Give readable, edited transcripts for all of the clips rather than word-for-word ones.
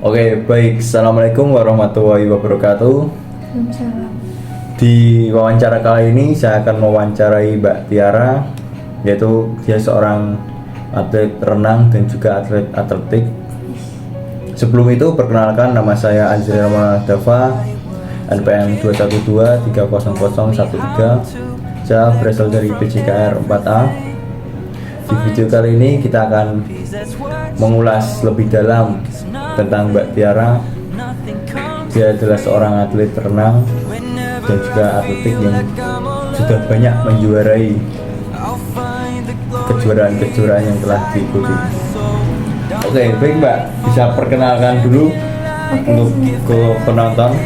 Oke, baik. Assalamualaikum warahmatullahi wabarakatuh. Waalaikumsalam. Di wawancara kali ini saya akan mewawancarai Mbak Tiara, yaitu dia seorang atlet renang dan juga atlet atletik. Sebelum itu perkenalkan, nama saya Azri Rama Dava, NPM 212300013. Saya berasal dari PJKR 4A. Di video kali ini kita akan mengulas lebih dalam tentang Mbak Tiara. Dia adalah seorang atlet renang dan juga atletik yang sudah banyak menjuarai kejuaraan-kejuaraan yang telah diikuti. Oke, baik Mbak, bisa perkenalkan dulu untuk ke penonton.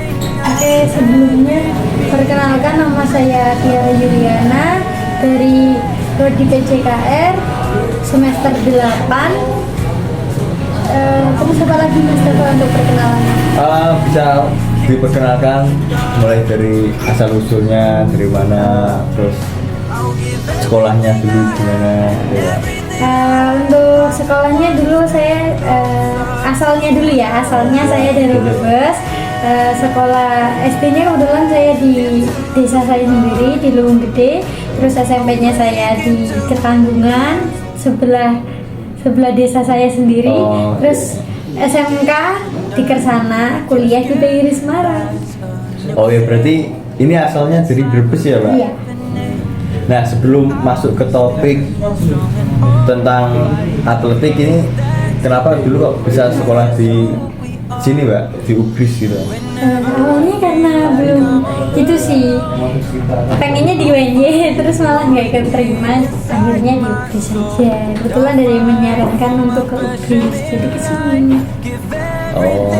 Oke, sebelumnya perkenalkan, nama saya Tiara Yuliana dari Prodi PJKR semester 8. Terus apa lagi Mas Dava untuk perkenalannya? Bisa diperkenalkan mulai dari asal usulnya dari mana, terus sekolahnya dulu gimana ya. Untuk sekolahnya dulu saya asalnya saya dari Brebes. Sekolah SD-nya kebetulan saya di desa saya sendiri di Luwung Gede, terus SMP-nya saya di Ketanggungan sebelah desa saya sendiri. Terus SMK di Kersana, kuliah di PGRI Semarang. Oh ya, berarti ini asalnya dari Brebes ya Pak? Iya. Nah, sebelum masuk ke topik tentang atletik ini, kenapa dulu kok bisa sekolah di sini Mbak, di Ubris gitu? Awalnya karena belum itu sih, pengennya di UNY terus malah nggak ikut terima, akhirnya di Ubris saja. Kebetulan dari yang menyarankan untuk ke Ubris, jadi kesini. Oh,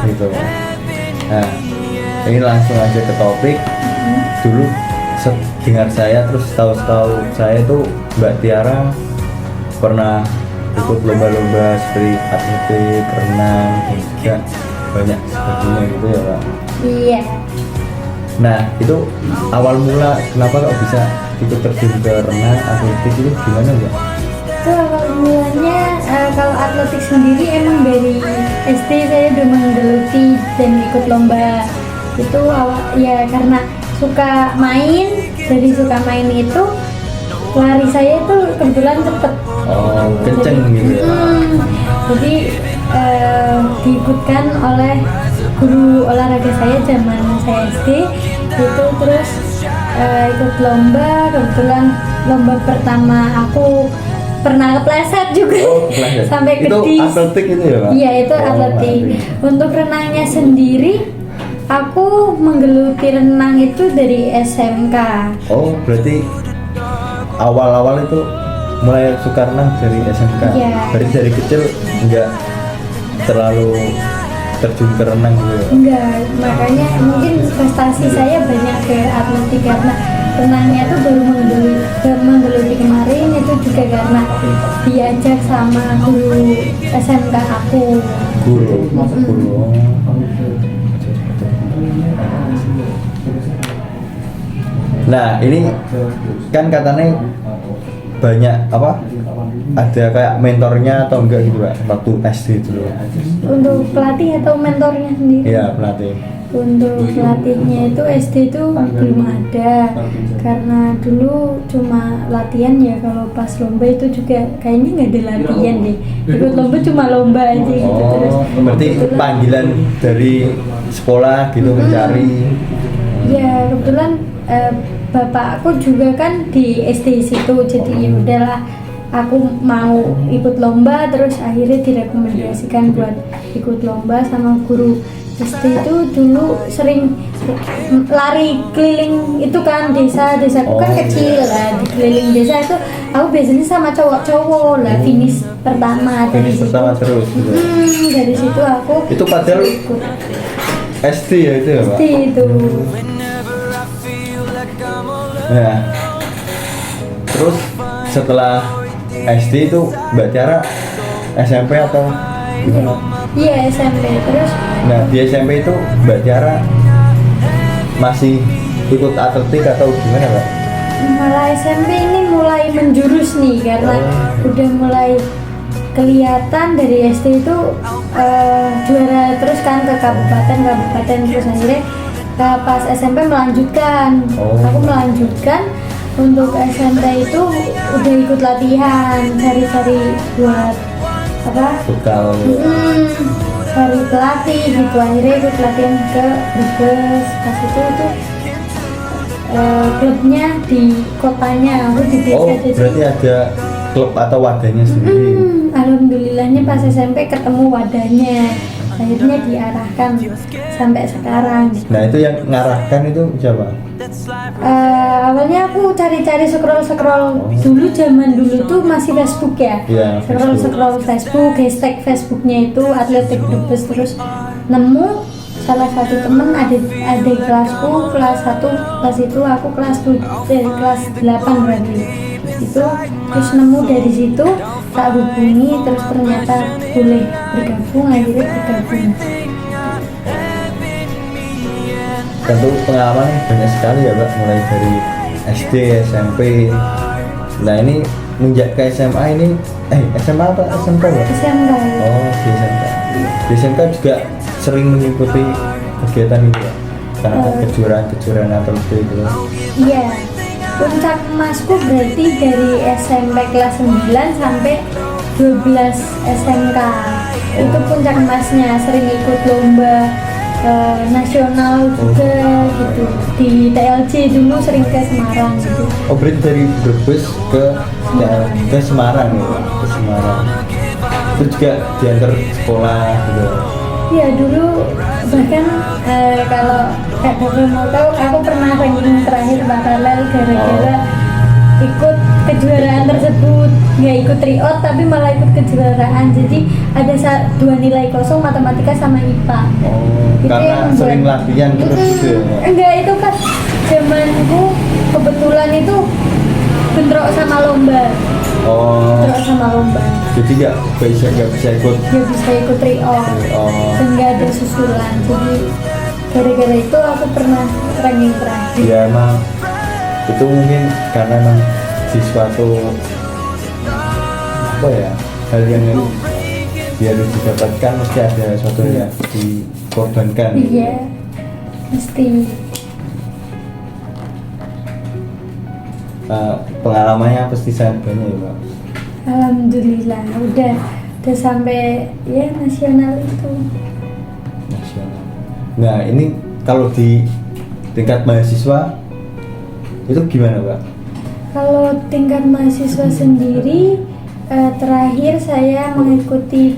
gitu. Nah, ini langsung aja ke topik. Dulu dengar saya, terus tahu saya tuh Mbak Tiara pernah ikut lomba-lomba seperti atletik, renang, dan juga banyak sebagainya gitu ya Pak. Iya. Nah, itu awal mula kenapa kok bisa ikut terjun ke renang, atletik itu gimana Mbak? Itu awal mulanya kalau atletik sendiri emang dari SD saya udah menggeluti dan ikut lomba. Itu awal ya karena suka main, dari suka main itu lari saya itu kebetulan cepet. Oh, kenceng gitu ya. Jadi diikutkan oleh guru olahraga saya zaman saya SD itu, terus ikut lomba. Kebetulan lomba pertama aku pernah kepleset juga. Kepleset. Sampai ke Itu dis. atletik itu ya Pak? Iya, itu atletik. Untuk renangnya sendiri aku menggeluti renang itu dari SMK. Oh, berarti awal-awal itu mulai suka renang dari SMK. Iya. Berarti dari kecil enggak terlalu terjun ke renang gitu ya? Enggak, makanya mungkin prestasi saya banyak ke atletik karena renangnya tuh baru menggeluti kemarin, itu juga karena diajak sama guru SMK aku. Guru. Nah, ini kan katanya banyak ada kayak mentornya atau enggak gitu Pak waktu SD dulu? Untuk pelatih atau mentornya sendiri? Iya, pelatih. Untuk pelatihnya itu SD itu belum ada, karena dulu cuma latihan ya. Kalau pas lomba itu juga kayaknya nggak ada latihan deh, ikut lomba cuma lomba aja gitu. Terus berarti panggilan dari sekolah gitu mencari. Ya kebetulan bapak aku juga kan di SD situ, jadi ya udahlah aku mau ikut lomba, terus akhirnya direkomendasikan buat ikut lomba sama guru SD itu. Dulu sering lari keliling itu kan, desaku kan kecil lah, di keliling desa itu aku biasanya sama cowok-cowok lah, finish pertama dari situ. Terus gitu. Dari situ aku Itu padahal ikut SD ya itu ya Pak? SD itu. Nah, terus setelah SD itu Mbak Tiara SMP atau gimana? Iya, SMP. Terus Nah, di SMP itu Mbak Tiara masih ikut atletik atau gimana Mbak? malah SMP ini mulai menjurus nih, karena udah mulai kelihatan dari SD itu juara terus kan ke kabupaten terus akhirnya pas SMP melanjutkan. Aku melanjutkan untuk SMP itu udah ikut latihan, cari-cari buat apa? Bekal. Cari pelatih gitu, akhirnya ikut latihan ke Brebes. Pas itu tuh klubnya di kotanya, aku di desa. Oh, berarti ada klub atau wadahnya sendiri. Alhamdulillahnya pas SMP ketemu wadahnya, akhirnya diarahkan sampai sekarang. Nah itu yang ngarahkan itu siapa? Awalnya aku cari-cari scroll dulu, zaman dulu tuh masih Facebook ya. Scroll Facebook, hashtag Facebooknya itu Atletik Brebes, terus nemu salah satu temen ada kelasku kelas 1, kelas itu aku kelas 8 berarti itu, terus nemu dari situ tak hubungi, terus ternyata boleh bergabung, akhirnya bergabung. Tentu pengalaman banyak sekali ya Mbak, mulai dari SD, SMP. Nah ini menjak ke SMA ini, SMA apa SMK Mbak? SMK. Oh di SMK. Di SMK juga sering mengikuti kegiatan itu ya? Karena kejuaraan atau itu. Iya, puncak emasku berarti dari SMP kelas 9 sampai 12 SMK. Itu puncak emasnya, sering ikut lomba nasional juga gitu. Di TLC dulu sering ke Semarang gitu. Oh berarti dari Brebes ke Semarang ya? Ke Semarang. Itu juga diantar sekolah gitu. Iya dulu bahkan kalau Kak David mau tahu, aku pernah ranking terakhir paralel gara-gara ikut kejuaraan tersebut, nggak ikut tryout tapi malah ikut kejuaraan. Jadi ada 2 nilai kosong matematika sama IPA. Itu karena sering latihan terus gitu. Enggak, itu pas zamanku kebetulan itu bentrok sama lomba. Bentrok sama lomba. Jadi nggak bisa ikut. Nggak bisa ikut tryout. Dan nggak ada susulan. Jadi gara-gara itu aku pernah ranking terakhir. Ya emang itu mungkin karena emang siswa tuh apa ya, hal yang harus didapatkan mesti ada sesuatu yang dikorbankan. Iya, mesti. Pengalamannya pasti sangat banyak ya Pak. Alhamdulillah udah sampai ya nasional itu. Nasional. Nah ini kalau di tingkat mahasiswa itu gimana Pak? Kalau tingkat mahasiswa sendiri terakhir saya mengikuti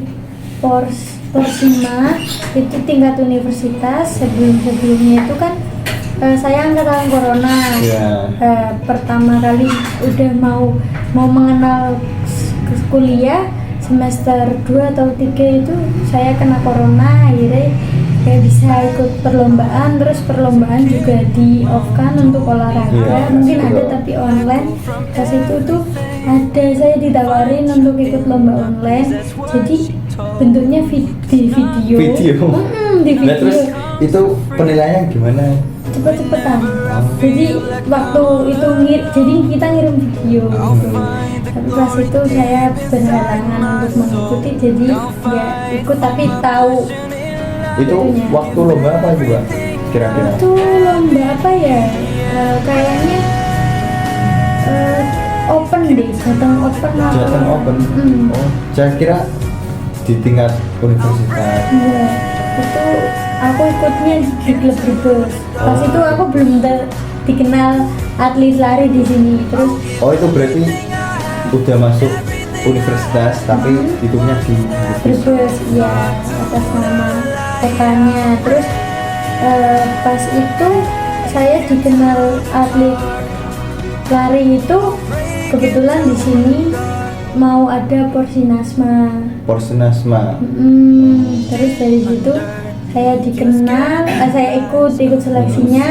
Porsima, itu tingkat universitas. Sebelumnya itu kan saya angkatan corona. Pertama kali udah mau mengenal kuliah semester 2 atau 3 itu saya kena corona, akhirnya kayak bisa ikut perlombaan, terus perlombaan juga di off kan untuk olahraga, mungkin ada tapi online. Pas itu tuh ada saya ditawarin untuk ikut lomba online, jadi bentuknya di video. Di video. Nah, terus itu penilaiannya gimana? Cepet-cepetan. Jadi waktu itu jadi kita ngirim video gitu. Tapi pas itu saya berhalangan untuk mengikuti, jadi ya ikut tapi tahu. Itu itunya. Waktu lomba apa juga kira-kira? Itu lomba apa ya? Kayaknya open deh, Jateng Open. Oh, saya kira di tingkat universitas. Iya, itu aku ikutnya di klub Brebes. Pas itu aku belum dikenal atlet lari di sini. Terus itu berarti udah masuk universitas tapi hidupnya di Brebes, ya atas nama kotanya. Terus pas itu saya dikenal atlet lari itu kebetulan di sini mau ada Porsinasma. Terus dari situ saya dikenal, saya ikut seleksinya.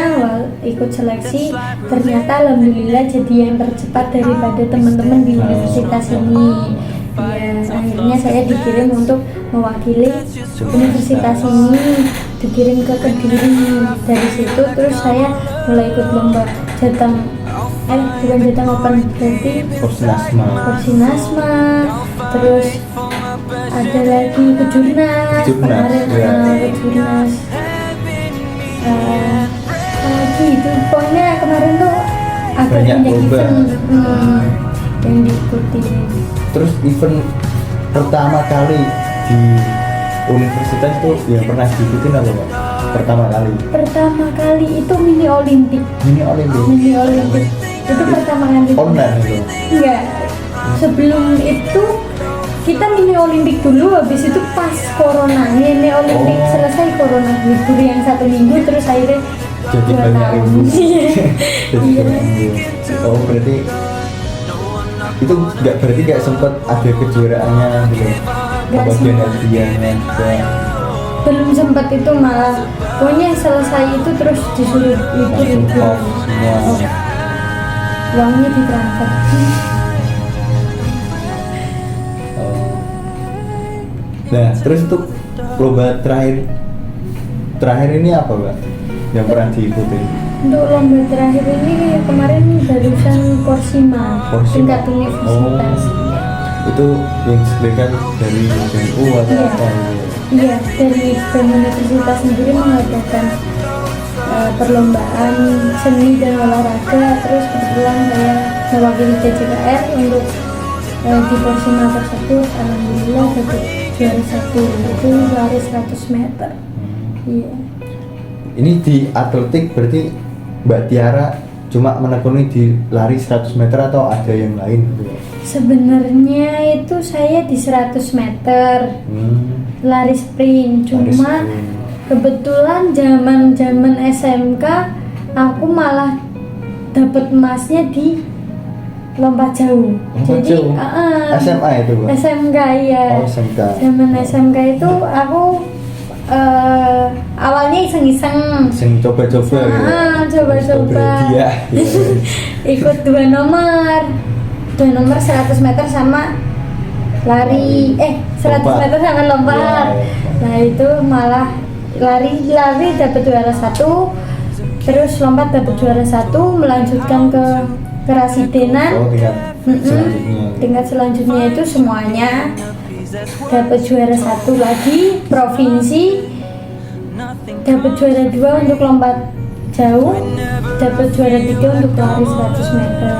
Ikut seleksi ternyata alhamdulillah jadi yang tercepat daripada teman-teman di universitas ini. Ya, akhirnya saya dikirim untuk mewakili universitas ini, dikirim ke Kediri. Dari situ terus saya mulai ikut lomba bukan Jateng Open, berarti Porsinasma. Terus ada lagi kejurnas kemarin, ya. kejurnas lagi itu pokoknya kemarin tuh agak Banyak banyak lomba. event yang diikuti. Terus event pertama kali di universitas tuh yang pernah diikutin apa Mbak? Pertama kali itu mini olimpik itu pertama kali online itu. enggak, sebelum itu kita mini olimpik dulu, habis itu pas corona mini olimpik selesai corona, libur yang 1 minggu terus akhirnya Jadi 2 banyak tahun. ilmu. Iya. Jadi Iya. banyak. Oh berarti itu nggak sempat ada kejuaraannya gitu. Nggak Bagian sempat. hadiahnya juga. Belum sempat, itu malah pokoknya selesai itu terus disuruh Langsung libur. off semua. Uangnya ditransfer. Oh. Nah terus untuk lomba terakhir ini apa Mbak? Yang pernah diikuti? Untuk lomba terakhir ini kemarin barusan Korsima tingkat universitas. Itu yang disediakan dari BNU atau Iya. apa gitu? Iya, dari BEM Universitas sendiri mengadakan perlombaan seni dan olahraga. Terus kebetulan saya mewakili CCKR untuk di Korsima tersebut. Alhamdulillah dapat juara 1, itu lari 100 meter. Iya. Ini di atletik berarti Mbak Tiara cuma menekuni di lari 100 meter atau ada yang lain gitu ya? Sebenarnya itu saya di 100 meter lari sprint, cuma kebetulan zaman SMK aku malah dapat emasnya di lompat jauh. Lompat Jadi jauh? SMA itu Mbak? SMK ya. Oh SMK. Zaman SMK itu aku awalnya iseng-iseng Sing coba-coba gitu. coba-coba Iya. ikut 2 nomor 100 meter sama lari 100 Lompat. meter sama lompat. Iya. Nah itu malah lari dapat juara 1, terus lompat dapat juara 1, melanjutkan ke Rasidenan. Oh tingkat selanjutnya. Tingkat selanjutnya itu semuanya dapat juara 1 lagi, provinsi dapat juara 2 untuk lompat jauh, dapat juara 3 untuk lari 100 meter.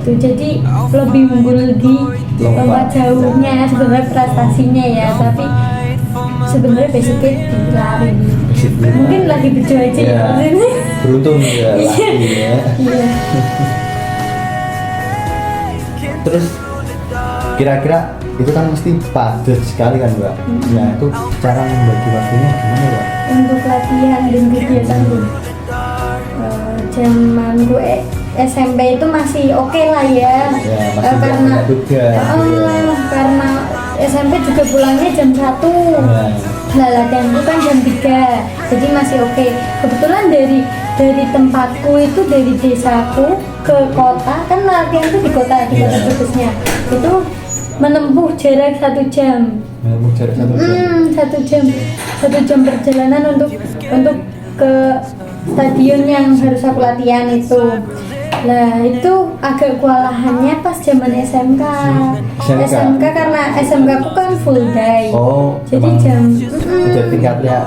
Itu jadi lebih unggul di lompat jauhnya sebenarnya prestasinya ya, tapi sebenarnya basicnya di lari. Mungkin lagi berjuang aja ya. Beruntung ya laki ya. Iya. Terus kira-kira itu kan mesti padat sekali kan Mbak. Nah itu cara membagi waktunya gimana Mbak? Untuk latihan dan kegiatan tuh zamanku SMP itu masih oke lah ya, Masih karena banyak tugas. karena SMP juga pulangnya jam 1. Nah, latihanku kan jam 3, jadi masih oke. Kebetulan dari tempatku itu, dari desaku ke kota, kan latihan tuh di kota khususnya itu menempuh jarak 1 jam. Menempuh jarak 1 jam. 1 jam perjalanan untuk ke stadion yang harus aku latihan itu. Nah itu agak kewalahannya pas zaman SMK. SMK karena SMK aku kan full day. Oh, jadi jam udah tingkatnya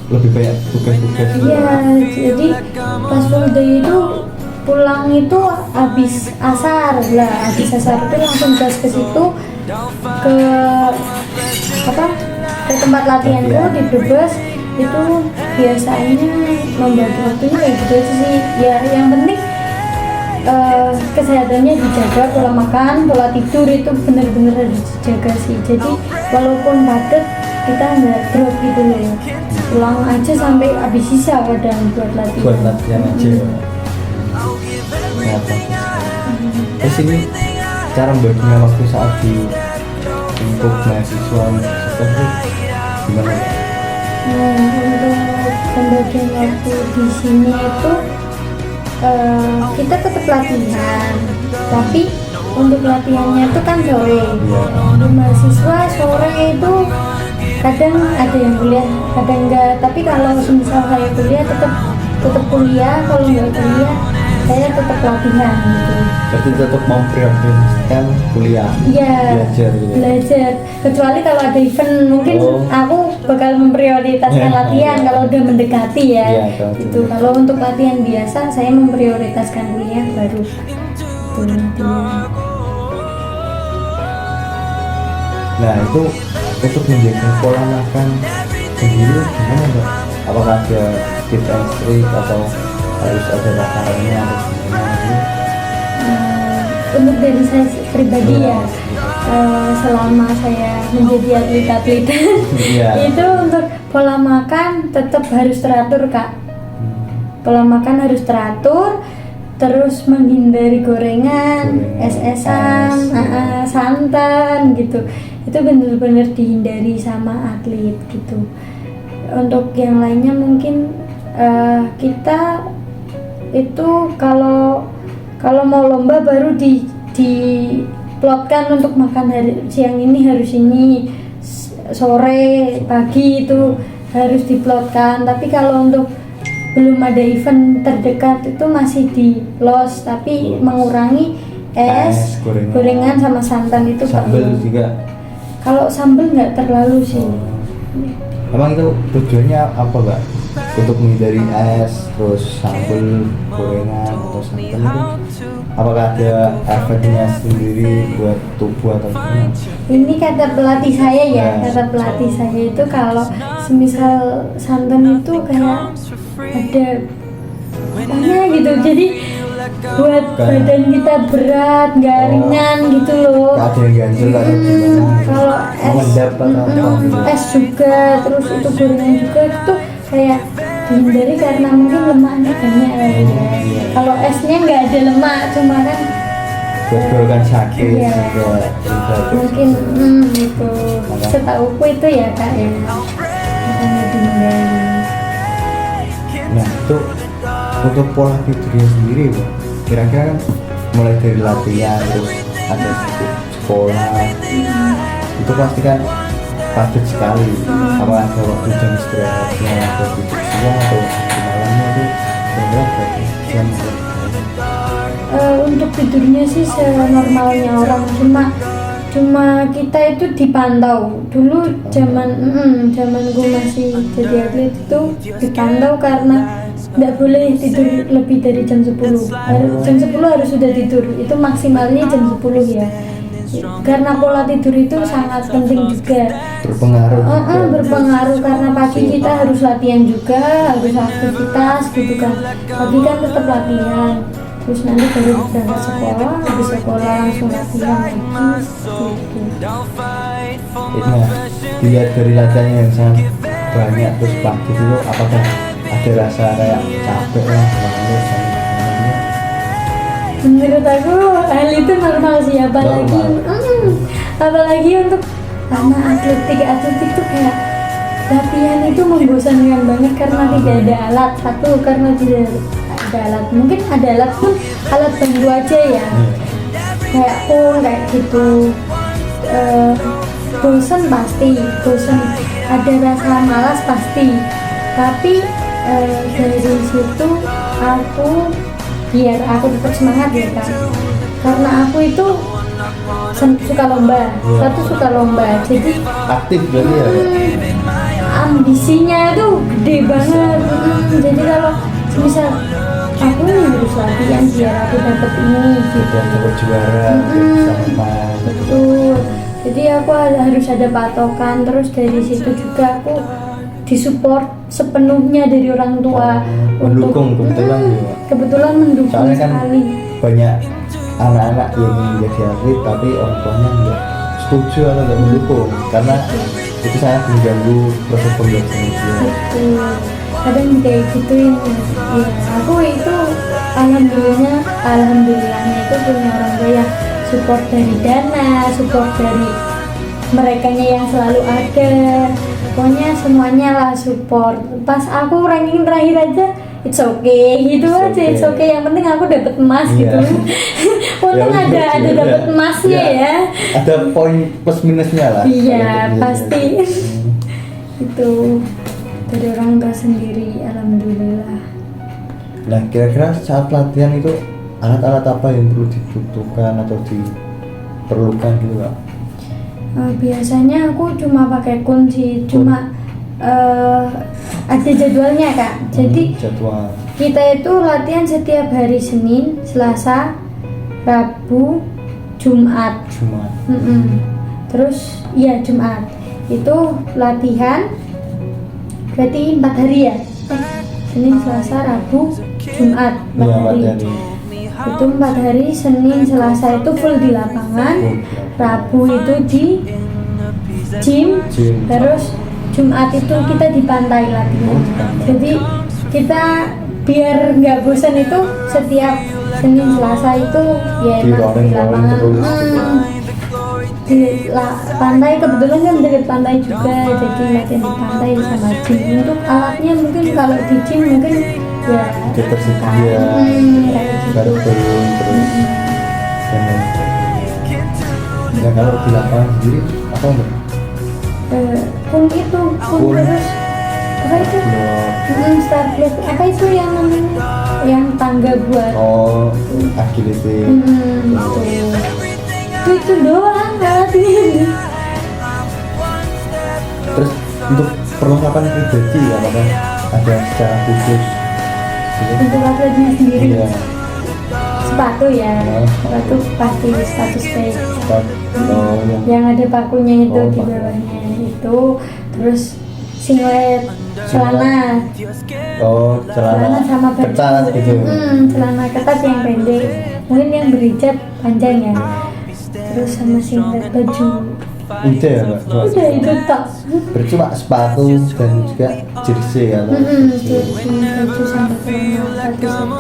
lebih banyak tugas-tugas. Iya, jadi pas full day itu pulang itu habis asar lah, habis asar itu langsung gas ke situ ke tempat latihanku di Brebes. Itu biasanya membagi waktunya kayak gitu aja sih ya, yang penting kesehatannya dijaga, pola makan, pola tidur itu benar-benar harus dijaga sih. Jadi walaupun padat kita nggak drop gitu loh, pulang aja sampai habis sisa kadang buat latihan aja. Terus ini cara membaginya waktu saat di untuk mahasiswa universitas itu gimana? Untuk pembagian waktu di sini itu kita tetap latihan, tapi untuk latihannya itu kan sore. Untuk mahasiswa sore itu kadang ada yang kuliah, kadang enggak. Tapi kalau misal saya kuliah tetap kuliah, kalau enggak kuliah saya tetap latihan gitu. Berarti tetap memprioritaskan kuliah, Iya, belajar gitu. belajar. Kecuali kalau ada event, mungkin Oh. aku bakal memprioritaskan Iya, latihan iya. kalau udah mendekati ya. Iya, kalau Gitu. sudah. Kalau untuk latihan biasa, saya memprioritaskan kuliah baru tuh latihan. Nah itu untuk menjaga pola makan sendiri gimana Mbak? Apakah ada tips and trick atau harus ada takarannya atau gimana gitu? Untuk dari saya pribadi ya, selama saya menjadi atlet Iya. itu untuk pola makan tetap harus teratur Kak. Pola makan harus teratur, terus menghindari gorengan, es-esan, es, santan gitu. Itu benar-benar dihindari sama atlet gitu. Untuk yang lainnya mungkin kita itu kalau mau lomba baru diplotkan untuk makan hari siang ini harus ini, sore pagi itu harus diplotkan. Tapi kalau untuk belum ada event terdekat itu masih di los, tapi mengurangi es, gorengan sama santan itu Sambal perlu. juga. Kalau sambal nggak terlalu sih. Emang itu tujuannya apa Mbak? Untuk menghindari es, terus sambal, gorengan atau santan itu apakah ada efeknya sendiri buat tubuh atau gimana? Ini kata pelatih saya ya, Ya. kata pelatih saya itu kalau semisal santan itu kayak ada apanya gitu, jadi buat Kayak- badan kita berat, nggak Oh. ringan gitu loh. Gak ada yang ganjel atau gimana? Kalau es, Mengendap atau apa gitu? es juga, terus itu gorengan juga itu kayak dihindari karena mungkin lemaknya banyak ya. iya. Kalau esnya nggak ada lemak, cuma kan Buat golongan sakit Iya. juga terlibat. mungkin itu setauku itu ya Kak ya, makanya dihindari. Nah itu untuk pola tidurnya sendiri Mbak, kira-kira kan mulai dari latihan terus ada sekolah itu pasti kan padat sekali. Apa ada waktu jam istirahatnya atau tidur siang atau di malamnya itu kira-kira berapa jam? Untuk tidurnya sih senormalnya orang, cuma kita itu dipantau dulu zaman gue masih jadi atlet itu dipantau karena nggak boleh tidur lebih dari jam 10. Jam 10 harus sudah tidur, itu maksimalnya jam 10 ya, karena pola tidur itu sangat penting juga. Berpengaruh juga. Berpengaruh karena pagi kita harus latihan juga, harus aktivitas gitu kan. Pagi kan tetap latihan, terus nanti baru berangkat sekolah, habis sekolah langsung latihan lagi gitu. Nah, dilihat dari latihannya yang sangat banyak terus pagi itu apakah ada rasa kayak capek lah, males sama gimana? Menurut aku hal itu normal sih, apalagi apalagi untuk anak atletik tuh kayak latihan itu membosankan banget karena tidak ada alat. Satu, karena tidak ada alat, mungkin ada alat pun alat bantu aja ya, kayak pun kayak gitu. Bosan pasti, bosan, ada rasa malas pasti, tapi dari situ aku biar aku tetap semangat ya kan, karena aku itu suka lomba. Satu, suka lomba, jadi Aktif berarti ya? ambisinya itu gede banget. Jadi kalau misal aku nih harus latihan biar aku dapat ini gitu. Dan dapat juara, bisa menang. Betul. Jadi aku harus ada patokan, terus dari situ juga aku disupport sepenuhnya dari orang tua. Mendukung kebetulan ya. Kebetulan mendukung Soalnya kan sekali. banyak anak-anak yang ingin menjadi atlet tapi orang tuanya nggak setuju atau nggak mendukung karena itu sangat mengganggu proses pembelajaran dia. Betul. Kadang kayak gituin ya, aku itu alhamdulillahnya itu punya orang tua yang support dari dana, support dari merekanya yang selalu ada, pokoknya semuanya lah support. Pas aku ranking terakhir aja it's okay gitu It's aja, okay. it's okay, yang penting aku dapat emas Iya. gitu. Untung Ya udah, ada ya dapat udah. emasnya ya. Ada poin plus minusnya lah. Iya, Ada plus pasti. minusnya. Itu dari orang tua sendiri, alhamdulillah. Nah, kira-kira saat latihan itu alat-alat apa yang perlu dibutuhkan atau diperlukan gitu Kak? Biasanya aku cuma pakai kunci, cuma ada jadwalnya Kak. Jadi Jadwal. kita itu latihan setiap hari Senin, Selasa, Rabu, Jumat. Jumat. Terus ya Jumat itu latihan berarti 4 hari ya. Senin, Selasa, Rabu, Jumat 4 Iya, hari. Itu 4 hari. Senin, Selasa itu full di lapangan, Rabu itu di gym. Terus Jumat itu kita di pantai latihan. Jadi kita biar nggak bosan itu setiap Senin, Selasa itu ya emang di lapangan. Di pantai, kebetulan kan dekat pantai juga, jadi latihan di pantai sama gym. Untuk alatnya mungkin kalau di gym mungkin ya tersedia barbel terus dan lain-lain. Nah, kalau di lapangan sendiri apa enggak? Pun itu terus apa itu? Start block apa itu yang namanya? Yang tangga buat agility. Itu doang alatnya. Terus untuk perlengkapan pribadi apakah ada secara khusus? Untuk atletnya sendiri. Iya. Sepatu ya. Sepatu pasti sepatu skate. Yang ada pakunya itu di bawahnya itu. Terus singlet, celana. Celana sama baju. ketat gitu. Celana ketat yang pendek. Mungkin yang berhijab panjang ya. Terus sama singlet, baju. Udah ya Mbak? Udah itu tak. Berarti cuma sepatu dan juga jersey ya? Jersey, baju sama celana satu-satu.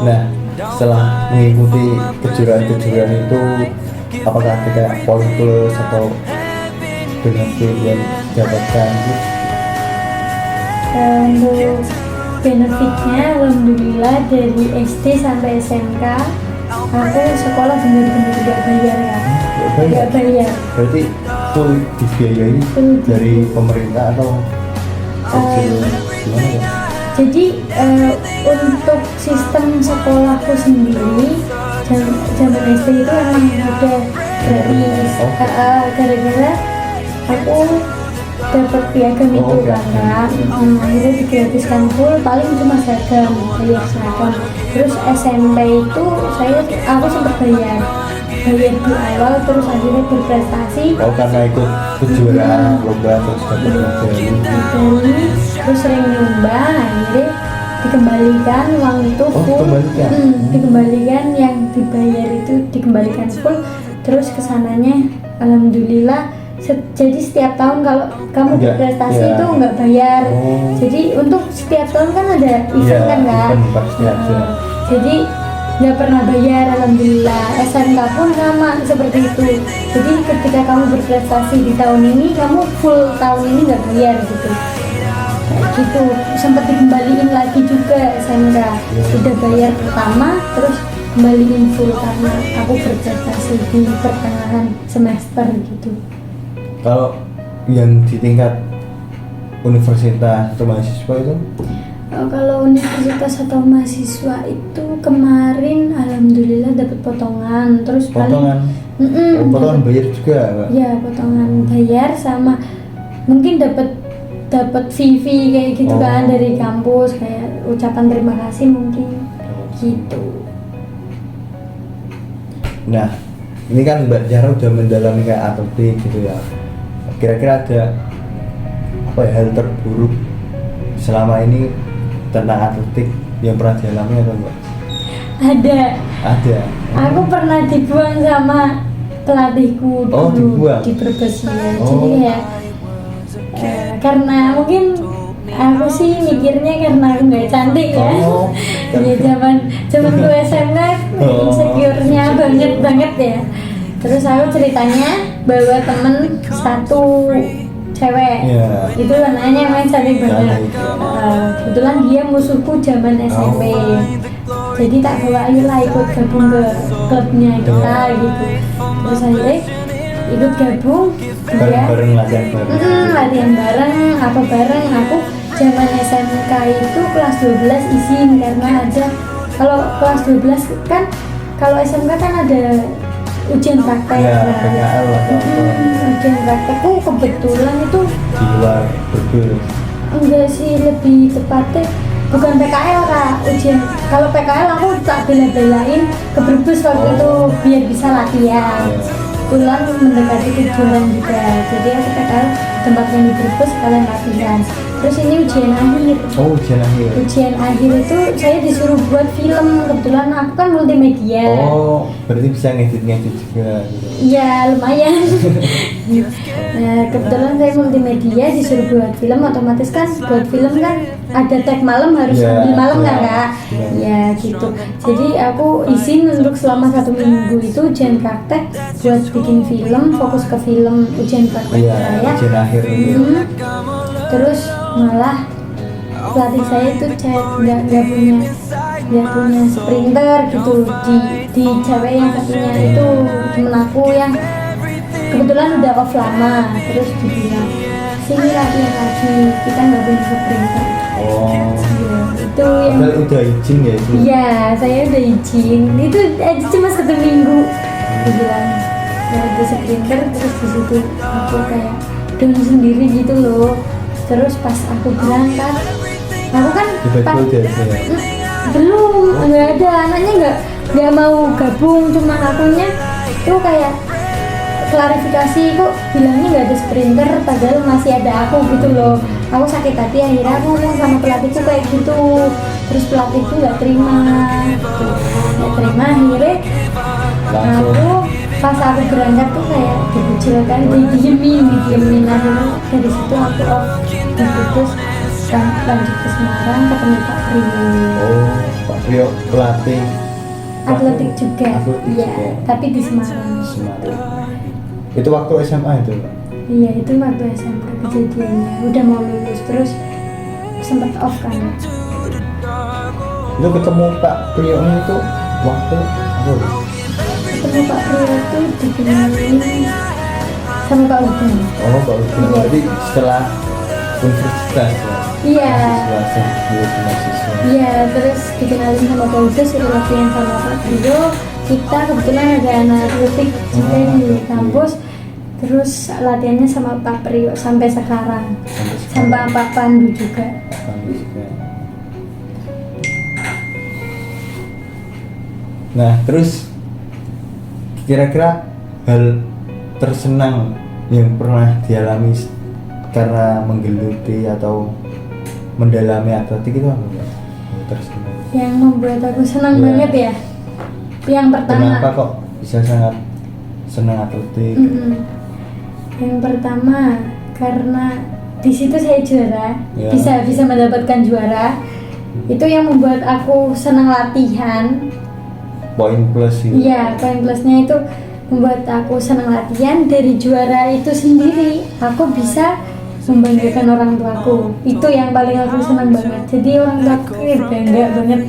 Nah, setelah mengikuti kejuaraan-kejuaraan itu, apakah ada kayak poin plus atau benefit yang didapatkan? Untuk benefitnya, alhamdulillah dari SD sampai SMK aku sekolah bener-bener gak bayar ya. Gak bayar. Berarti full dibiayai dari pemerintah atau gimana ya? Jadi untuk sistem sekolahku sendiri zaman SD itu emang udah gratis. Gara-gara aku dapat piagam itu kan, akhirnya digratiskan full, paling cuma seragam, bayar seragam. Terus SMP itu aku sempat bayar di awal, terus akhirnya berprestasi. Karena ikut kejuaraan lomba terus dapat medali. Terus sering nyumba, akhirnya dikembalikan uang itu full. Dikembalikan yang dibayar itu dikembalikan full. Terus kesananya alhamdulillah. Jadi setiap tahun kalau kamu berprestasi itu nggak bayar. Jadi untuk setiap tahun kan ada event kan nggak? Jadi nggak pernah bayar alhamdulillah. SMK pun sama seperti itu. Jadi ketika kamu berprestasi di tahun ini, kamu full tahun ini nggak bayar gitu. Kayak gitu. Sempat dikembaliin lagi juga SMK. Udah bayar pertama, terus kembaliin full karena aku berprestasi di pertengahan semester gitu. Kalau yang di tingkat universitas atau mahasiswa itu? Kalau universitas atau mahasiswa itu kemarin alhamdulillah dapat potongan. Terus potongan? Potongan bayar juga Pak? Ya, potongan bayar sama mungkin dapat CV kayak gitu kan dari kampus, kayak ucapan terima kasih mungkin gitu. Nah, ini kan Mbak Zahra udah mendalami kayak atletik gitu ya. Kira-kira ada apa ya, hal terburuk selama ini tentang atletik yang pernah dialami atau enggak? Ada. Aku pernah dibuang sama pelatihku dulu di Brebes ya. Jadi ya karena mungkin aku sih mikirnya karena aku nggak cantik ya. Ya zaman gue SMK insecure-nya banget ya. Terus aku ceritanya bawa temen satu cewek, itu anaknya main cantik banget. Kebetulan dia musuhku zaman SMP, jadi tak bawa ayo lah ikut gabung ke klubnya kita gitu. Terus akhirnya ikut gabung ya. Bareng-bareng latihan bareng. Latihan bareng, apa bareng. Aku zaman SMK itu kelas 12 izin karena ada, kalau kelas 12 kan, kalau SMK kan ada ujian praktek. Ya, PKL atau apa Ujian praktekku kebetulan itu di luar Brebes. enggak sih, lebih tepatnya bukan PKL Kak, ujian. Kalau PKL aku tak bela-belain ke Brebes waktu itu biar bisa latihan. Kebetulan mendekati kejuaraan juga, jadi aku PKL tempatnya di Brebes, kalian latihan. Terus ini ujian akhir. Oh, ujian akhir. Ujian akhir itu saya disuruh buat film, kebetulan aku kan multimedia. Oh, berarti bisa ngedit juga gitu. Iya, lumayan. Nah, kebetulan saya multimedia disuruh buat film, otomatis kan buat film kan ada tag malam, harus Ya, ambil malam kan ya, Kak? ya. Ya gitu. Jadi aku izin untuk selama 1 minggu itu ujian praktek buat bikin film, fokus ke film ujian praktek Iya, saya. ujian akhir itu. Terus malah pelatih saya itu nggak punya sprinter gitu di cewek yang satunya itu temen aku yang kebetulan udah off lama, terus dibilang sini latihan lagi, kita nggak punya sprinter. Oh, Ya, itu yang padahal udah izin ya itu. iya, saya udah izin itu aja cuma 1 minggu. Dibilang nggak ada sprinter, terus di situ aku kayak down sendiri gitu loh. Terus pas aku berangkat, aku kan Tiba-tiba udah ada ya. belum, nggak ada, anaknya nggak mau gabung, cuma akunya tuh kayak klarifikasi kok bilangnya nggak ada sprinter padahal masih ada aku gitu loh. Aku sakit hati, akhirnya aku ngomong sama pelatihku kayak gitu, terus pelatihku nggak terima gitu. Nggak terima, akhirnya Langsung. aku pas aku berangkat tuh kayak dikucilkan, didiemin. Akhirnya dari situ aku off, terus lanjut ke Semarang ketemu Pak Priyo. Oh, Pak Priyo pelatih Atletik juga, Atletik iya, juga. tapi di Semarang. Semarang. Itu waktu SMA itu, Pak? Iya, itu waktu SMP kejadiannya. Udah mau lulus, terus sempet off kan. Itu ketemu Pak Priyo itu waktu apa? Ketemu Pak Priyo itu dikenalin sama Pak Udin. Oh, Pak Udin. Iya. Berarti setelah universitas ya? Iya. Mahasiswa. Iya, terus dikenalin sama Pak Udin, suruh latihan sama Pak Priyo. Kita kebetulan ada anak atletik juga di kampus. Terus latihannya sama Pak Priyo sampai sekarang. Sama Pak Pandu juga. Nah, terus kira-kira hal tersenang yang pernah dialami karena menggeluti atau mendalami atletik itu apa, Mbak? Yang tersenang. Yang membuat aku senang Iya. banget ya. Yang pertama. Kenapa kok bisa sangat senang atletik? Yang pertama karena di situ saya juara, Ya. bisa mendapatkan juara. Itu yang membuat aku senang latihan. Poin plus gitu. Iya, poin plusnya itu membuat aku senang latihan. Dari juara itu sendiri, aku bisa membanggakan orang tuaku. Itu yang paling aku senang banget. Jadi orang tuaku bangga banget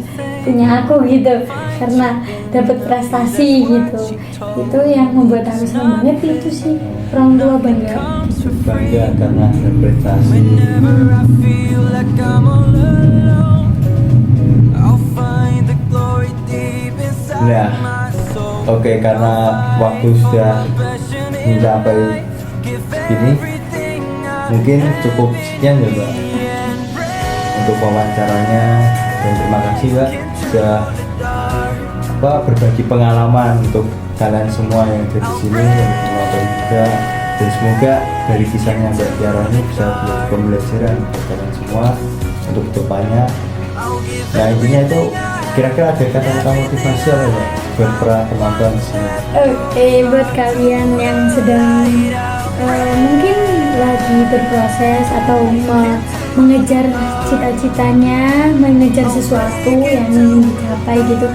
punya aku gitu, karena dapat prestasi gitu. Itu yang membuat aku senang banget, itu sih, orang tua bangga. Bangga karena ada prestasi. Nah, oke, karena waktu sudah mencapai ini, mungkin cukup sekian ya, Mbak, untuk wawancaranya. Dan terima kasih, Mbak, sudah berbagi pengalaman untuk kalian semua yang ada di sini, yang menonton juga. Dan semoga dari kisahnya Mbak Tiara ini bisa menjadi pembelajaran untuk kalian semua untuk kedepannya. Nah, intinya itu kira-kira ada kata-kata motivasi apa ya buat para penonton di sini? Oke, buat kalian yang sedang mungkin lagi berproses atau mengejar cita-citanya, mengejar sesuatu yang ingin dicapai gitu,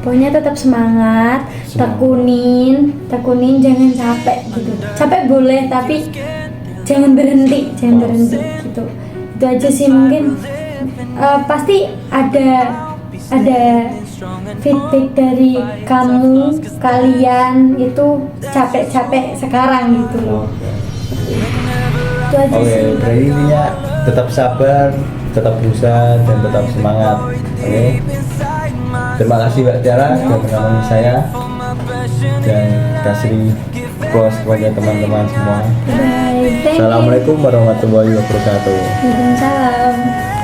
pokoknya tetap semangat, tekunin, jangan capek gitu. Capek boleh, tapi jangan berhenti gitu. Itu aja sih mungkin. Pasti ada ada feedback dari kamu kalian itu capek-capek sekarang gitu loh. Itu aja Oke, sih. berarti intinya tetap sabar, tetap berusaha dan tetap semangat. Oke. Terima kasih Mbak Tiara sudah menemani saya dan kasih close kepada teman-teman semua. Bye. Thank you. Assalamualaikum warahmatullahi wabarakatuh. Waalaikumsalam.